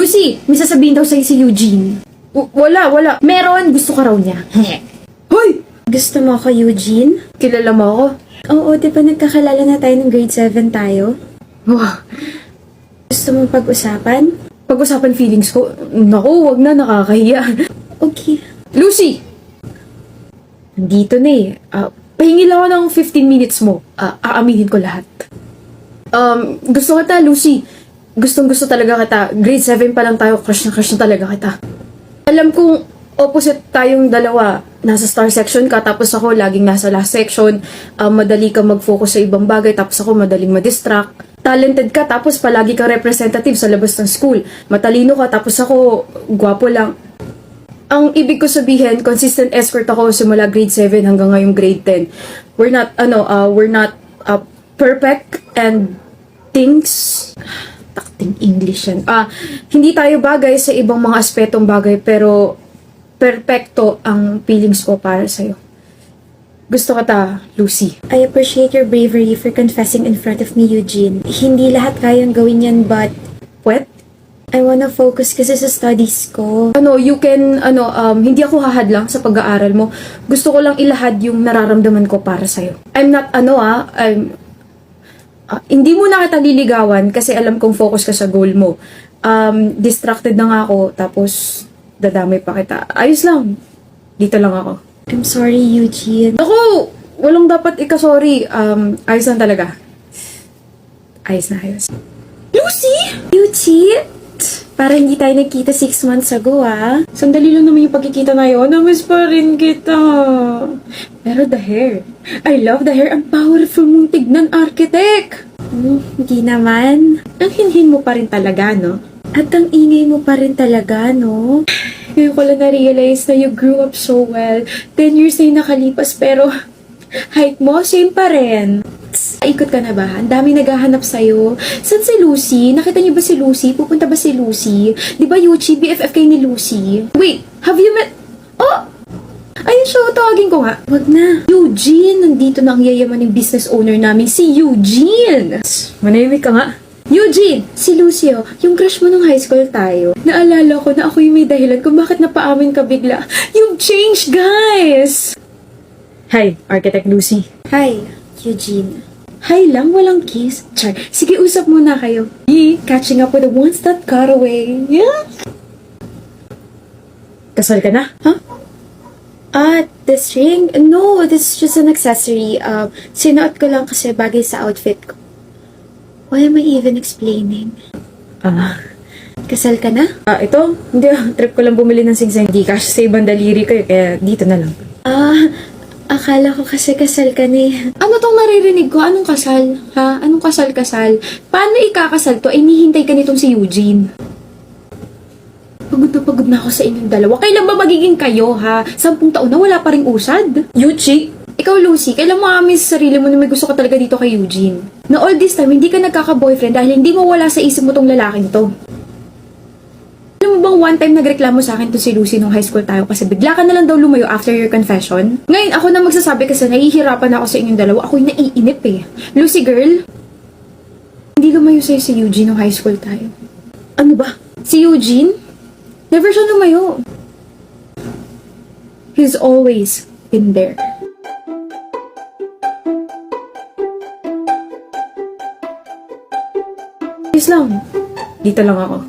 Lucy, may sasabihin daw sa'yo si Eugene. Wala. Meron, gusto ka raw niya. Hoy! Gusto mo ako, Eugene? Kilala mo ako? Oo, di ba nagkakalala na tayo ng grade 7 tayo? Wow. Gusto mo pag-usapan? Pag-usapan feelings ko, naku, wag na, nakakahiya. Okay. Lucy! Nandito na eh. Pahingi lang ako ng 15 minutes mo. Aaminin ko lahat. Gusto kita, Lucy. Gustong-gusto talaga kita. Grade 7 pa lang tayo, crush na talaga kita. Alam kong opposite tayong dalawa. Nasa star section ka, tapos ako laging nasa last section. Madali ka mag-focus sa ibang bagay, tapos ako madaling ma-distract. Talented ka, tapos palagi ka representative sa labas ng school. Matalino ka, tapos ako gwapo lang. Ang ibig ko sabihin, consistent escort ako simula grade 7 hanggang ngayong grade 10. We're not perfect and things... Takting English yan. Hindi tayo bagay sa ibang mga aspetong bagay, pero perfecto ang feelings ko para sa'yo. Gusto kita, Lucy. I appreciate your bravery for confessing in front of me, Eugene. Hindi lahat kayang gawin yan, but... What? I wanna focus kasi sa studies ko. Hindi ako hahadlang sa pag-aaral mo. Gusto ko lang ilahad yung nararamdaman ko para sa'yo. Hindi mo na kita liligawan kasi alam kong focus ka sa goal mo. Distracted na nga ako, tapos dadamay pa kita. Ayos lang. Dito lang ako. I'm sorry, Eugene. Ako! Walang dapat ika-sorry. Ayos lang talaga. Ayos na ayos. Lucy! Eugene! Para hindi tayo nagkita 6 months ago, Sandali lang naman yung pagkikita na yun. Namiss pa rin kita. Pero the hair. I love the hair. Ang powerful mong tignan, architect. Hindi naman. Ang hinhin mo pa rin talaga, no? At ang ingay mo pa rin talaga, no? Ngayon ko lang na-realize na you grew up so well. 10 years na yung nakalipas, pero height mo, same pa rin. Ikot ka na ba? Ang dami naghahanap sa'yo. Saan si Lucy? Nakita niyo ba si Lucy? Pupunta ba si Lucy? Di ba Yuchi, BFF kayo ni Lucy? Wait, have you met... Oh! Ayun siya, tawagin ko nga. Wag na. Eugene, nandito na ang yayaman ng business owner namin, si Eugene. Manahimik ka nga. Eugene, si Lucio, yung crush mo nung high school tayo. Naalala ko na ako yung may dahilan kung bakit napaamin ka bigla. You've changed, guys! Hi, Architect Lucy. Hi, Eugene. Hi lang, walang kiss. Char, sige, usap muna kayo. Catching up with the ones that got away. Yeah? Kasal ka na? Huh? This ring? No, this is just an accessory. Sinuot ko lang kasi bagay sa outfit ko. Why am I even explaining? Kasal ka na? Ito, hindi, trip ko lang bumili ng singseng di cash sa ibang daliri ko, kaya dito na lang. Akala ko kasi kasal ka na eh. Ano tong naririnig ko? Anong kasal? Ha? Anong kasal-kasal? Paano ikakasal to? Ay, nihintay ka nitong si Eugene. Pagod na ako sa inyong dalawa. Kailan ba magiging kayo, ha? 10 taon na wala pa ring usad. Yuchi! Ikaw, Lucy, kailan mo aamin sa sarili mo na may gusto ka talaga dito kay Eugene? Na all this time, hindi ka nagkaka-boyfriend dahil hindi mo wala sa isip mo tong lalaking to. Alam mo bang one time nagreklamo sa akin to si Lucy nung high school tayo kasi bigla ka na lang daw lumayo after your confession? Ngayon, ako na magsasabi kasi nahihirapan ako sa inyong dalawa. Ako'y naiinip eh. Lucy girl, hindi lumayo sa'yo si Eugene nung high school tayo. Ano ba? Si Eugene? Never siya lumayo. He's always been there. Ayos lang. Dito lang ako.